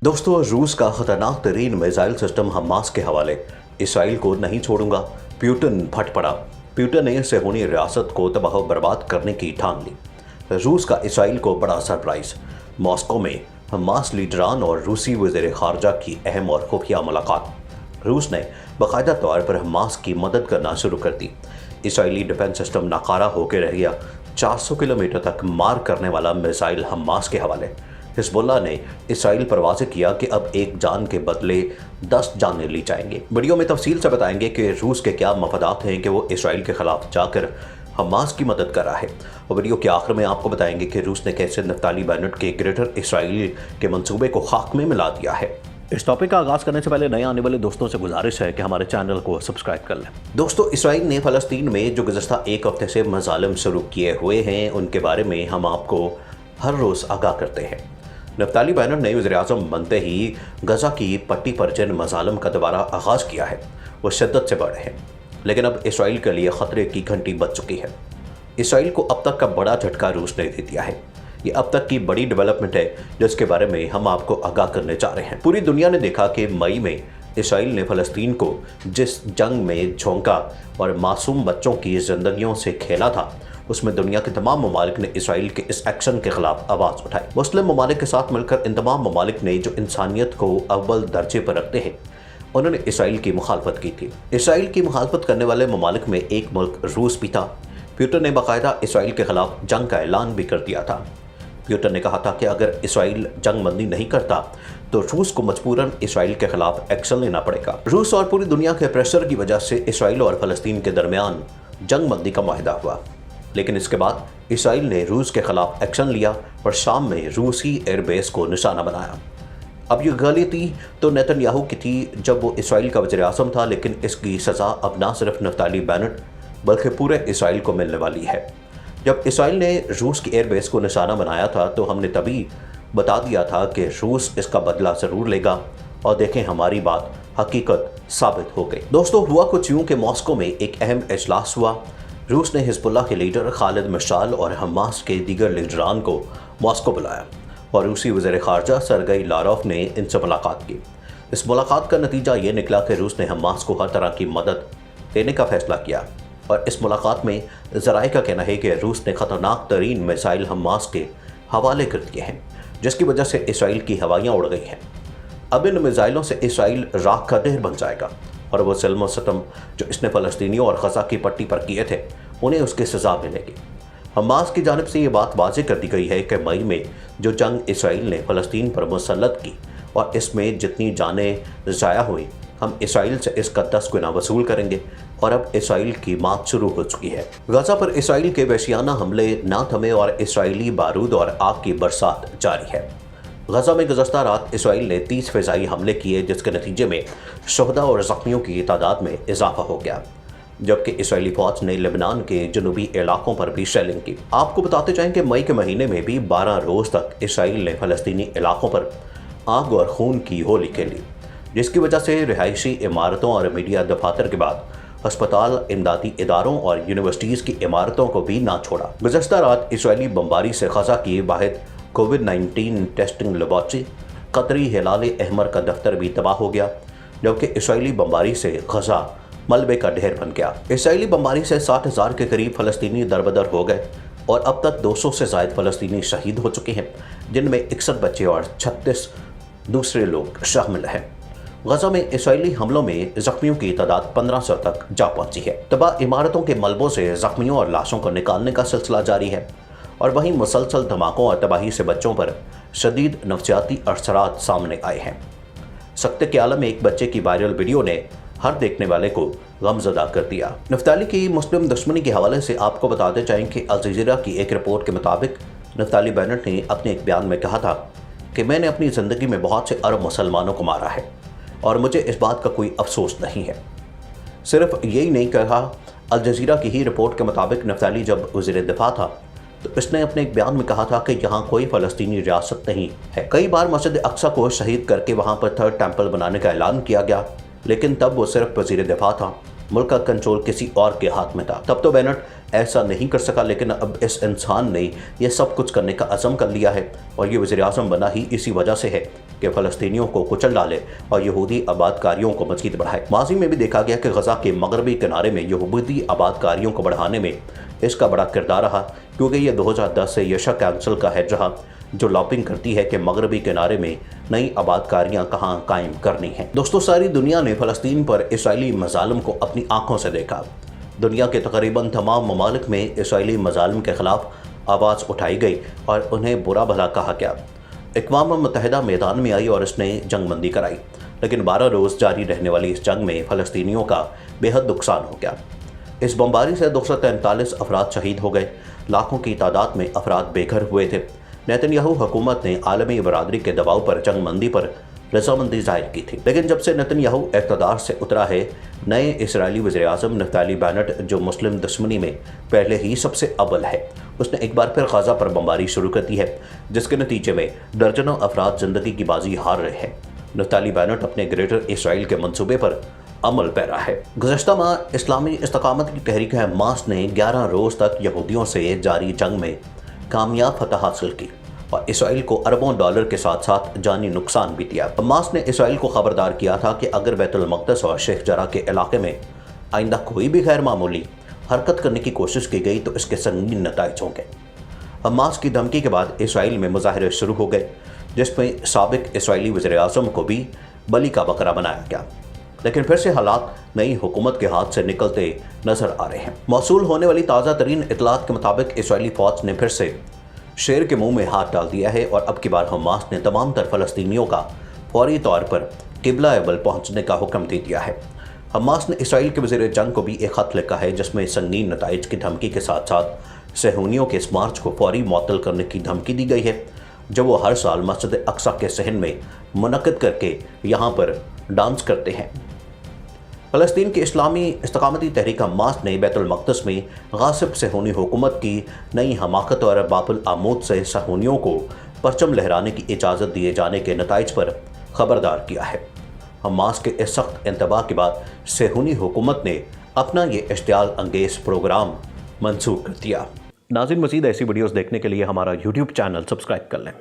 दोस्तों, रूस का खतरनाक तरीन मिसाइल सिस्टम हमास के हवाले, इसराइल को नहीं छोड़ूंगा, प्यूटन फट पड़ा। प्यूटन ने सेहूनी रियासत को तबाह बर्बाद करने की ठान ली। रूस का इसराइल को बड़ा सरप्राइज। मॉस्को में हमास लीडरान और रूसी वज़ीर ख़ारजा की अहम और खुफिया मुलाकात। रूस ने बाकायदा तौर पर हमास की मदद करना शुरू कर दी। इसराइली डिफेंस सिस्टम नाकारा होकर रह गया। 400 किलोमीटर तक मार करने वाला मिसाइल हमास के हवाले। हिजबुल्लाह ने इसराइल पर वाज़ेह किया कि अब एक जान के बदले 10 जानें ली जाएंगी। वीडियो में तफसील से बताएंगे कि रूस के क्या मफादात हैं कि वो इसराइल के खिलाफ जाकर हमास की मदद कर रहा है। और वीडियो के आखिर में आपको बताएंगे कि रूस ने कैसे नफ्ताली बेनेट के ग्रेटर इसराइल के मंसूबे को खाक में मिला दिया है। इस टॉपिक का आगाज़ करने से पहले नए आने वाले दोस्तों से गुजारिश है कि हमारे चैनल को सब्सक्राइब कर लें। दोस्तों, इसराइल ने फ़लस्तीन में जो गुज़श्ता एक हफ्ते से मज़ालिम शुरू किए हुए हैं, उनके बारे में हम आपको हर रोज़ आगाह करते हैं। नफ्ताली बेनेट ने वज़ीर-ए-आज़म बनते ही गज़ा की पट्टी पर जिन मज़ालिम का दोबारा आगाज़ किया है वो शिद्दत से बढ़े हैं, लेकिन अब इसराइल के लिए ख़तरे की घंटी बज चुकी है। इसराइल को अब तक का बड़ा झटका रूस ने दे दिया है। ये अब तक की बड़ी डेवलपमेंट है जिसके बारे में हम आपको आगाह करने जा रहे हैं। पूरी दुनिया ने देखा कि मई में इसराइल ने फ़लस्तीन को जिस जंग में झोंका और मासूम बच्चों की ज़िंदगियों से खेला था, उसमें दुनिया के तमाम ममालिक ने इसराइल के इस एक्शन के खिलाफ आवाज़ उठाई। मुस्लिम ममालिक के साथ मिलकर इन तमाम ममालिक ने जो इंसानियत को अव्वल दर्जे पर रखते हैं, उन्होंने इसराइल की मुखालफत की थी। इसराइल की मुखालफत करने वाले ममालिक में एक मुल्क रूस भी था। प्यूटन ने बाकायदा इसराइल के खिलाफ जंग का ऐलान भी कर दिया था। प्यूटन ने कहा था कि अगर इसराइल जंग बंदी नहीं करता तो रूस को मजबूरन इसराइल के खिलाफ एक्शन लेना पड़ेगा। रूस और पूरी दुनिया के प्रेशर की वजह से इसराइल और फ़लस्तीन के दरमियान जंग बंदी का माहिदा हुआ, लेकिन इसके बाद इसराइल ने रूस के खिलाफ एक्शन लिया और शाम में रूसी एयरबेस को निशाना बनाया। अब ये गलती तो नेतन्याहू की थी जब वो इसराइल का वज़ीर-ए-आज़म था, लेकिन इसकी सज़ा अब ना सिर्फ नफ्ताली बेनेट बल्कि पूरे इसराइल को मिलने वाली है। जब इसराइल ने रूस की एयरबेस को निशाना बनाया था तो हमने तभी बता दिया था कि रूस इसका बदला ज़रूर लेगा, और देखें हमारी बात हकीकत साबित हो गई। दोस्तों, हुआ कुछ यूँ कि मॉस्को में एक अहम इजलास हुआ। रूस ने हिजबुल्लाह के लीडर खालिद मशाल और हमास के दीगर लीडरान को मॉस्को बुलाया और रूसी वज़ीर ख़ारजा सरगई लारोव ने इनसे मुलाकात की। इस मुलाकात का नतीजा ये निकला कि रूस ने हमास को हर तरह की मदद देने का फैसला किया, और इस मुलाकात में ज़राए का कहना है कि रूस ने ख़तरनाक तरीन मिसाइल हमास के हवाले कर दिए हैं, जिसकी वजह से इसराइल की हवाइयाँ उड़ गई हैं। अब इन मिसाइलों से इसराइल राख का ढेर बन जाएगा, और वो ज़ुल्म और सितम जो इसने फ़लस्तीनियों और गज़ा की पट्टी पर किए थे, उन्हें उसकी सज़ा मिलेगी। हमास की जानिब से ये बात वाज़ेह कर दी गई है कि मई में जो जंग इसराइल ने फ़लस्तीन पर मुसल्लत की और इसमें जितनी जानें ज़ाया हुई, हम इसराइल से इसका 10 गुना वसूल करेंगे, और अब इसराइल की मात शुरू हो चुकी है। गज़ा पर इसराइल के वहशियाना हमले ना थमे और इसराइली बारूद और आग की बरसात जारी है। गज़ा में गुज़श्ता रात इसराइल ने 30 फ़िज़ाई हमले किए, जिसके नतीजे में शुहदा और ज़ख्मियों की तादाद में इजाफा हो गया, जबकि इसराइली फ़ौज ने लेबनान के जनूबी इलाकों पर भी शेलिंग की। आपको बताते चाहें कि मई के महीने में भी 12 रोज़ तक इसराइल ने फ़लस्तीनी इलाकों पर आग और खून की होली खेली, जिसकी वजह से रिहायशी इमारतों और मीडिया दफातर के बाद अस्पताल, इमदादी इदारों और यूनिवर्सिटीज़ की इमारतों को भी ना छोड़ा। गुज़श्ता रात इसराइली बमबारी से गज़ा की वाहिद कोविड-19 टेस्टिंग लेबॉर्ट्री कतरी हिलाल अहमर का दफ्तर भी तबाह हो गया, जबकि इसराइली बमबारी से गज़ा मलबे का ढेर बन गया। इसराइली बमबारी से 60,000 के करीब फ़लस्तीनी दरबदर हो गए, और अब तक 200 से ज़ायद फ़लस्तीनी शहीद हो चुके हैं, जिनमें 61 बच्चे और 36 दूसरे लोग शामिल हैं। गज़ा में इसराइली हमलों में ज़ख्मियों की तादाद 1500 तक जा पहुंची है। तबाह इमारतों के मलबों से ज़ख्मियों और लाशों को निकालने का सिलसिला जारी है, और वहीं मुसलसल धमाकों और तबाही से बच्चों पर शदीद नफ्सियाती असरात सामने आए हैं। सख्ते के आलम में एक बच्चे की वायरल वीडियो ने हर देखने वाले को गमज़दा कर दिया। नफ्ताली की मुस्लिम दुश्मनी के हवाले से आपको बताते चाहें कि अल जज़ीरा की एक रिपोर्ट के मुताबिक नफ्ताली बेनेट ने अपने एक बयान में कहा था कि मैंने अपनी ज़िंदगी में बहुत से अरब मुसलमानों को मारा है, और मुझे इस बात का कोई अफसोस नहीं है। सिर्फ यही नहीं कहा, अल जज़ीरा की ही रिपोर्ट के मुताबिक नफ्ताली जब वज़ीर दिफा था तो इसने अपने एक बयान में कहा था कि यहाँ कोई फ़लस्तीनी रियासत नहीं है। कई बार मस्जिद अक्सा को शहीद करके वहाँ पर थर्ड टेम्पल बनाने का ऐलान किया गया, लेकिन तब वो सिर्फ वज़ीर दिफा था, मुल्क का कंट्रोल किसी और के हाथ में था। तब तो बेनेट ऐसा नहीं कर सका, लेकिन अब इस इंसान ने यह सब कुछ करने का अज़म कर लिया है और ये वज़ीर आज़म बना ही इसी वजह से है कि फ़लस्तीनियों को कुचल डाले और यहूदी आबादकारियों को मज़ीद बढ़ाए। माजी में भी देखा गया कि गज़ा के मगरबी किनारे में यहूदी आबादकारियों को बढ़ाने में इसका बड़ा किरदार रहा, क्योंकि ये 2010 से यशा कैंसिल का है, जहाँ जो लॉबिंग करती है कि मगरबी किनारे में नई आबादकारियाँ कहाँ कायम करनी हैं। दोस्तों, सारी दुनिया ने फ़लस्तीन पर इसराइली मज़ालिम को अपनी आँखों से देखा। दुनिया के तकरीबन तमाम ममालिक में इसराइली मज़ालिम के ख़िलाफ़ आवाज़ उठाई गई और उन्हें बुरा भला कहा गया। अक़वाम मुत्तहिदा मैदान में आई और इसने जंगबंदी कराई, लेकिन 12 रोज़ जारी रहने वाली इस जंग में फ़लस्तीनियों का बेहद नुकसान हो गया। इस बमबारी से 243 अफराद शहीद हो गए, लाखों की तादाद में अफराद बेघर हुए थे। नेतन्याहू हुकूमत ने आलमी बरादरी के दबाव पर जंगबंदी पर रजामंदी जाहिर की थी, लेकिन जब से नेतन्याहू इक़्तिदार से उतरा है, नए इसराइली वज़ीर आज़म नफ्ताली बेनेट, जो मुस्लिम दुश्मनी में पहले ही सबसे अव्वल है, उसने एक बार फिर गाज़ा पर बमबारी शुरू कर दी है, जिसके नतीजे में दर्जनों अफराद ज़िंदगी की बाजी हार रहे हैं। नफ्ताली बेनेट अपने ग्रेटर इसराइल के मंसूबे पर अमल पैरा है। गुज़श्ता माह इस्लामी इस्तकामत की तहरीक हमास ने 11 रोज़ तक यहूदियों से जारी जंग में कामयाब फतह हासिल की और इसराइल को अरबों डॉलर के साथ साथ जानी नुकसान भी दिया। हमास ने इसराइल को खबरदार किया था कि अगर बैतुल मक़दस और शेख जरा के इलाके में आइंदा कोई भी गैर मामूली हरकत करने की कोशिश की गई तो इसके संगीन नताइज होंगे। हमास की धमकी के बाद इसराइल में मुजाहरे शुरू हो गए, जिसमें साबिक इसराइली वज़ीर आज़म को भी बलि का बकरा बनाया गया, लेकिन फिर से हालात नई हुकूमत के हाथ से निकलते नजर आ रहे हैं। मौसूल होने वाली ताज़ा तरीन इतलात के मुताबिक इसराइली फ़ौज ने फिर से शेर के मुंह में हाथ डाल दिया है और अब की बार हमास ने तमाम तर फ़लस्तीनियों का फौरी तौर पर किबला एबल पहुँचने का हुक्म दे दिया है। हमास ने इसराइल के वज़ीर जंग को भी एक ख़त लिखा है, जिसमें संगीन नताइज की धमकी के साथ साथ सहूनियों के इस मार्च को फौरी मुअत्तल करने की धमकी दी गई है, जब वो हर साल मस्जिद अक्सा के सहन में मुनक़िद करके यहाँ पर डांस करते हैं। फ़लस्तीन की इस्लामी इस्तकामती तहरीक हमास ने बैतुल मक़दस में गासिब सहूनी हुकूमत की नई हमाकत और बाबुल आमूद से सहूनियों को परचम लहराने की इजाज़त दिए जाने के नताइज पर ख़बरदार किया है। हमास के इस सख्त इंतबाह के बाद सहूनी हुकूमत ने अपना ये इश्तियाल अंगेज़ प्रोग्राम मंसूख कर दिया। नाज़रीन, मज़ीद ऐसी वीडियोज़ देखने के लिए हमारा YouTube चैनल सब्सक्राइब कर लें।